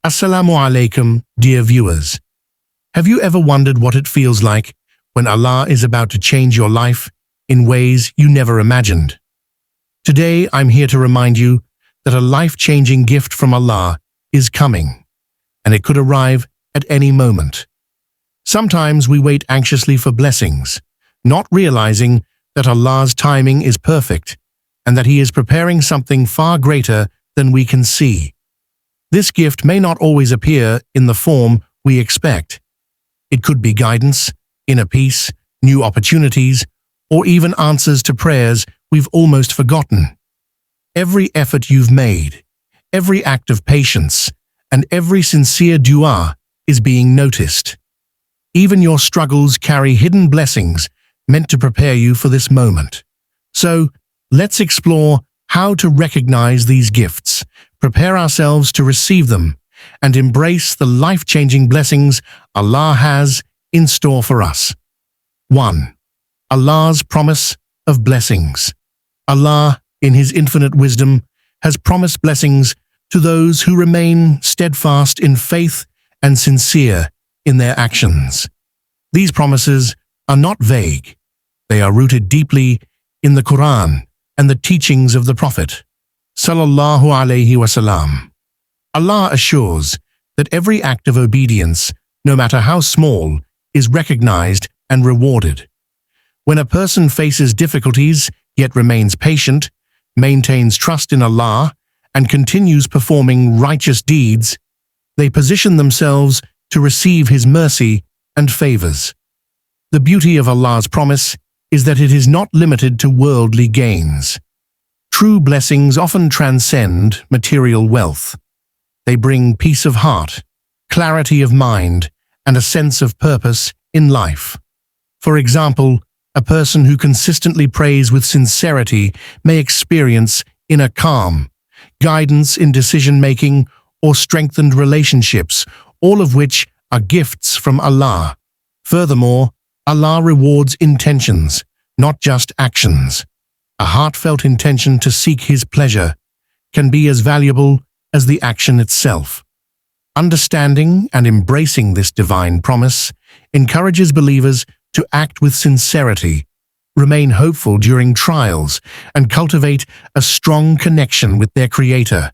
Assalamu Alaikum, dear viewers. Have you ever wondered what it feels like when Allah is about to change your life in ways you never imagined? Today, I'm here to remind you that a life-changing gift from Allah is coming, and it could arrive at any moment. Sometimes we wait anxiously for blessings, not realizing that Allah's timing is perfect and that He is preparing something far greater than we can see. This gift may not always appear in the form we expect. It could be guidance, inner peace, new opportunities, or even answers to prayers we've almost forgotten. Every effort you've made, every act of patience, and every sincere dua is being noticed. Even your struggles carry hidden blessings meant to prepare you for this moment. So, let's explore how to recognize these gifts, prepare ourselves to receive them, and embrace the life-changing blessings Allah has in store for us. 1. Allah's promise of blessings. Allah, in His infinite wisdom, has promised blessings to those who remain steadfast in faith and sincere in their actions. These promises are not vague. They are rooted deeply in the Quran and the teachings of the Prophet, Sallallahu Alaihi Wasallam. Allah assures that every act of obedience, no matter how small, is recognized and rewarded. When a person faces difficulties yet remains patient, maintains trust in Allah, and continues performing righteous deeds, they position themselves to receive His mercy and favors. The beauty of Allah's promise is that it is not limited to worldly gains. True blessings often transcend material wealth. They bring peace of heart, clarity of mind, and a sense of purpose in life. For example, a person who consistently prays with sincerity may experience inner calm, guidance in decision-making, or strengthened relationships, all of which are gifts from Allah. Furthermore, Allah rewards intentions, not just actions. A heartfelt intention to seek His pleasure can be as valuable as the action itself. Understanding and embracing this divine promise encourages believers to act with sincerity, remain hopeful during trials, and cultivate a strong connection with their Creator,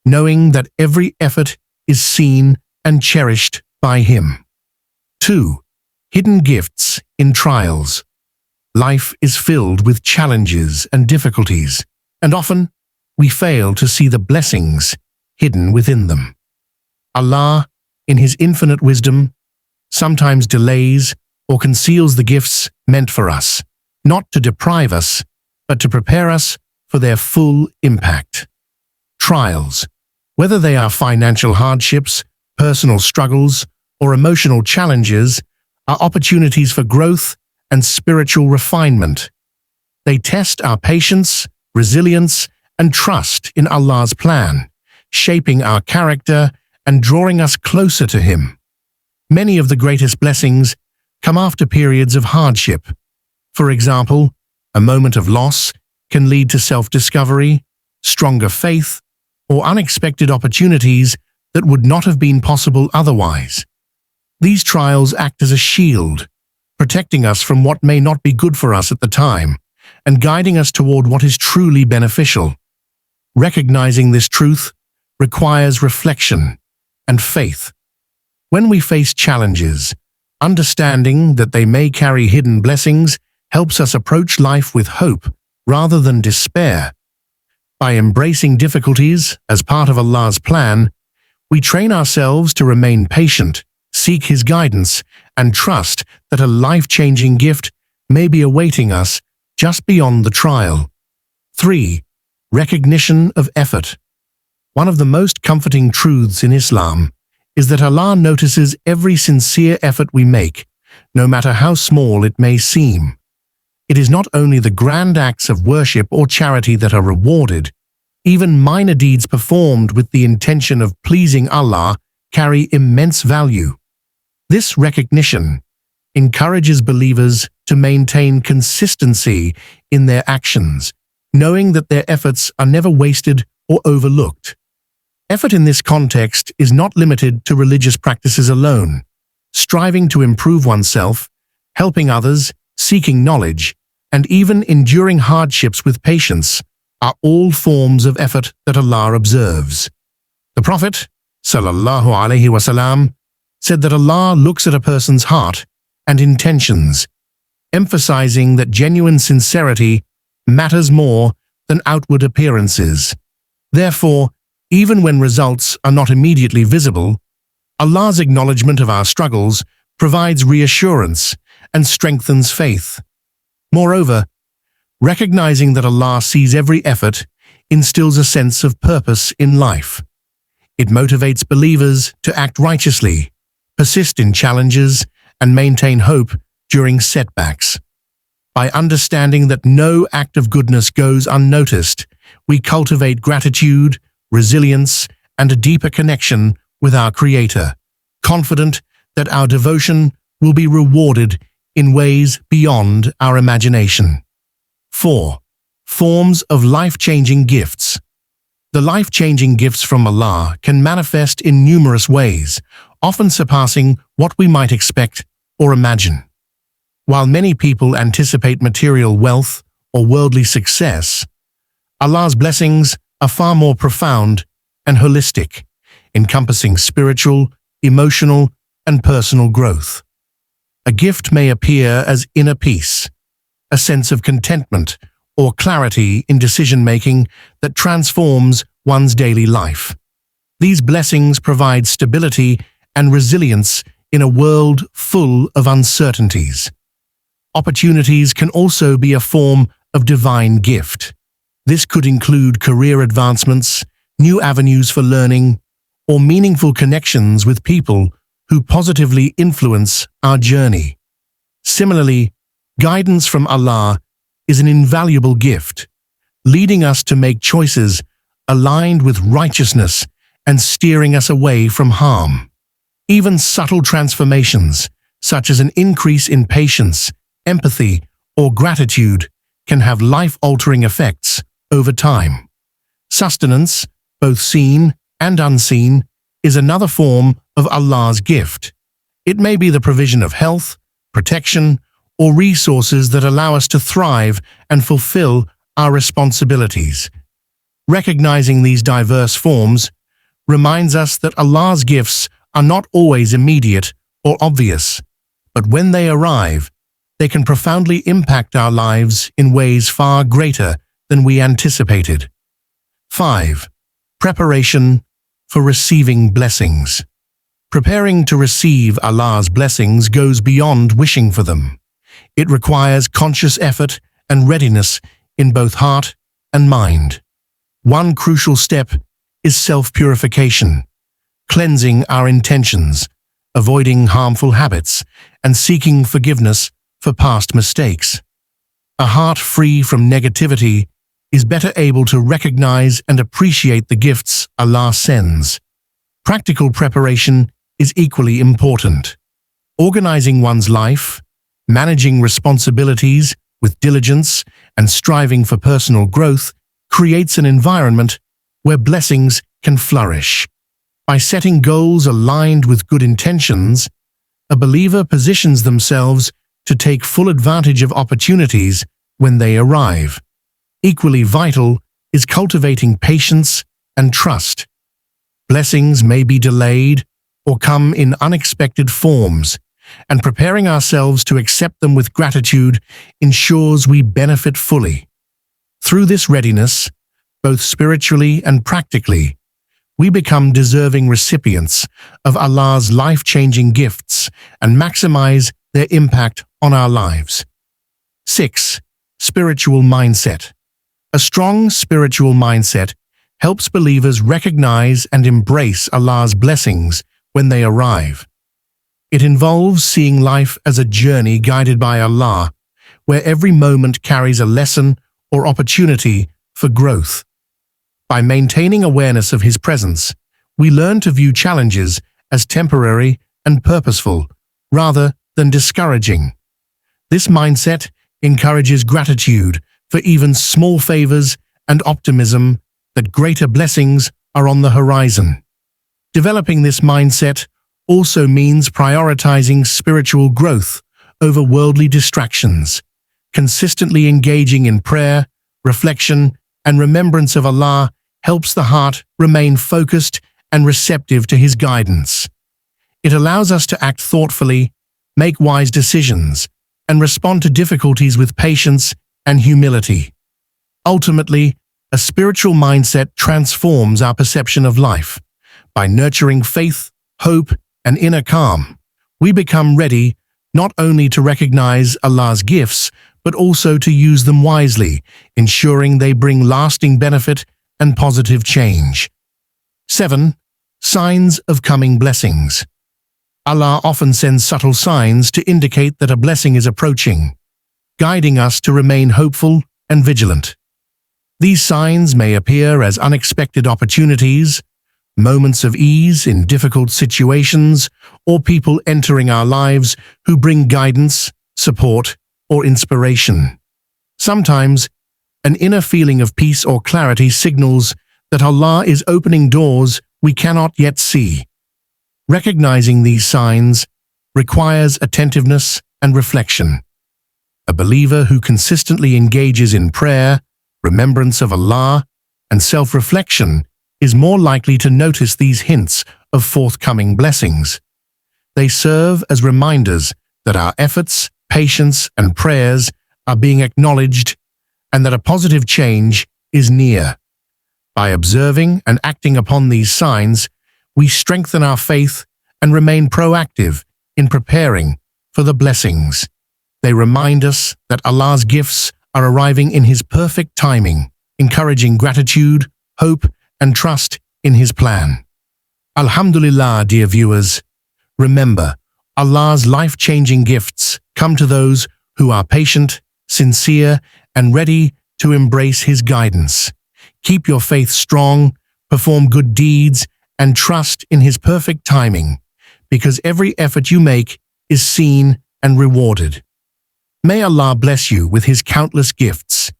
knowing that every effort is seen and cherished by Him. 2. Hidden gifts in trials. Life is filled with challenges and difficulties, and often we fail to see the blessings hidden within them. Allah, in His infinite wisdom, sometimes delays or conceals the gifts meant for us, not to deprive us, but to prepare us for their full impact. Trials, whether they are financial hardships, personal struggles, or emotional challenges, are opportunities for growth and spiritual refinement. They test our patience, resilience, and trust in Allah's plan, shaping our character and drawing us closer to Him. Many of the greatest blessings come after periods of hardship. For example, a moment of loss can lead to self-discovery, stronger faith, or unexpected opportunities that would not have been possible otherwise. These trials act as a shield, protecting us from what may not be good for us at the time, and guiding us toward what is truly beneficial. Recognizing this truth requires reflection and faith. When we face challenges, understanding that they may carry hidden blessings helps us approach life with hope rather than despair. By embracing difficulties as part of Allah's plan, we train ourselves to remain patient, seek His guidance, and trust that a life-changing gift may be awaiting us just beyond the trial. 3. Recognition of effort. One of the most comforting truths in Islam is that Allah notices every sincere effort we make, no matter how small it may seem. It is not only the grand acts of worship or charity that are rewarded. Even minor deeds performed with the intention of pleasing Allah carry immense value. This recognition encourages believers to maintain consistency in their actions, knowing that their efforts are never wasted or overlooked. Effort in this context is not limited to religious practices alone. Striving to improve oneself, helping others, seeking knowledge, and even enduring hardships with patience are all forms of effort that Allah observes. The Prophet, Sallallahu Alaihi Wasallam, said that Allah looks at a person's heart and intentions, emphasizing that genuine sincerity matters more than outward appearances. Therefore, even when results are not immediately visible, Allah's acknowledgement of our struggles provides reassurance and strengthens faith. Moreover, recognizing that Allah sees every effort instills a sense of purpose in life. It motivates believers to act righteously, persist in challenges, and maintain hope during setbacks. By understanding that no act of goodness goes unnoticed, we cultivate gratitude, resilience, and a deeper connection with our Creator, confident that our devotion will be rewarded in ways beyond our imagination. 4. Forms of life-changing gifts. The life-changing gifts from Allah can manifest in numerous ways, often surpassing what we might expect or imagine. While many people anticipate material wealth or worldly success, Allah's blessings are far more profound and holistic, encompassing spiritual, emotional, and personal growth. A gift may appear as inner peace, a sense of contentment or clarity in decision-making that transforms one's daily life. These blessings provide stability and resilience in a world full of uncertainties. Opportunities can also be a form of divine gift. This could include career advancements, new avenues for learning, or meaningful connections with people who positively influence our journey. Similarly, guidance from Allah is an invaluable gift, leading us to make choices aligned with righteousness and steering us away from harm. Even subtle transformations, such as an increase in patience, empathy, or gratitude, can have life-altering effects over time. Sustenance, both seen and unseen, is another form of Allah's gift. It may be the provision of health, protection, or resources that allow us to thrive and fulfill our responsibilities. Recognizing these diverse forms reminds us that Allah's gifts are not always immediate or obvious, but when they arrive, they can profoundly impact our lives in ways far greater than we anticipated. 5. Preparation for receiving blessings. Preparing to receive Allah's blessings goes beyond wishing for them. It requires conscious effort and readiness in both heart and mind. One crucial step is self-purification, cleansing our intentions, avoiding harmful habits, and seeking forgiveness for past mistakes. A heart free from negativity is better able to recognize and appreciate the gifts Allah sends. Practical preparation is equally important. Organizing one's life, managing responsibilities with diligence, and striving for personal growth creates an environment where blessings can flourish. By setting goals aligned with good intentions, a believer positions themselves to take full advantage of opportunities when they arrive. Equally vital is cultivating patience and trust. Blessings may be delayed or come in unexpected forms, and preparing ourselves to accept them with gratitude ensures we benefit fully. Through this readiness, both spiritually and practically, we become deserving recipients of Allah's life-changing gifts and maximize their impact on our lives. 6. Spiritual mindset. A strong spiritual mindset helps believers recognize and embrace Allah's blessings when they arrive. It involves seeing life as a journey guided by Allah, where every moment carries a lesson or opportunity for growth. By maintaining awareness of His presence, we learn to view challenges as temporary and purposeful, rather than discouraging. This mindset encourages gratitude for even small favors and optimism that greater blessings are on the horizon. Developing this mindset also means prioritizing spiritual growth over worldly distractions, consistently engaging in prayer, reflection, and remembrance of Allah helps the heart remain focused and receptive to His guidance. It allows us to act thoughtfully, make wise decisions, and respond to difficulties with patience and humility. Ultimately, a spiritual mindset transforms our perception of life. By nurturing faith, hope, and inner calm, we become ready not only to recognize Allah's gifts, but also to use them wisely, ensuring they bring lasting benefit and positive change. 7. Signs of coming blessings. Allah often sends subtle signs to indicate that a blessing is approaching, guiding us to remain hopeful and vigilant. These signs may appear as unexpected opportunities, moments of ease in difficult situations, or people entering our lives who bring guidance, support, or inspiration. Sometimes, an inner feeling of peace or clarity signals that Allah is opening doors we cannot yet see. Recognizing these signs requires attentiveness and reflection. A believer who consistently engages in prayer, remembrance of Allah, and self-reflection is more likely to notice these hints of forthcoming blessings. They serve as reminders that our efforts, patience, and prayers are being acknowledged and that a positive change is near. By observing and acting upon these signs, we strengthen our faith and remain proactive in preparing for the blessings. They remind us that Allah's gifts are arriving in His perfect timing, encouraging gratitude, hope, and trust in His plan. Alhamdulillah, dear viewers. Remember, Allah's life-changing gifts come to those who are patient, sincere, and ready to embrace His guidance. Keep your faith strong, perform good deeds, and trust in His perfect timing, because every effort you make is seen and rewarded. May Allah bless you with His countless gifts,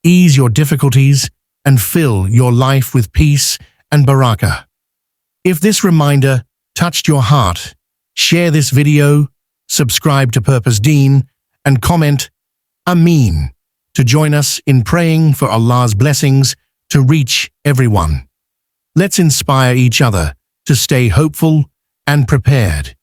ease your difficulties, and fill your life with peace and barakah. If this reminder touched your heart, share this video, subscribe to Purpose Deen, and comment Ameen to join us in praying for Allah's blessings to reach everyone. Let's inspire each other to stay hopeful and prepared.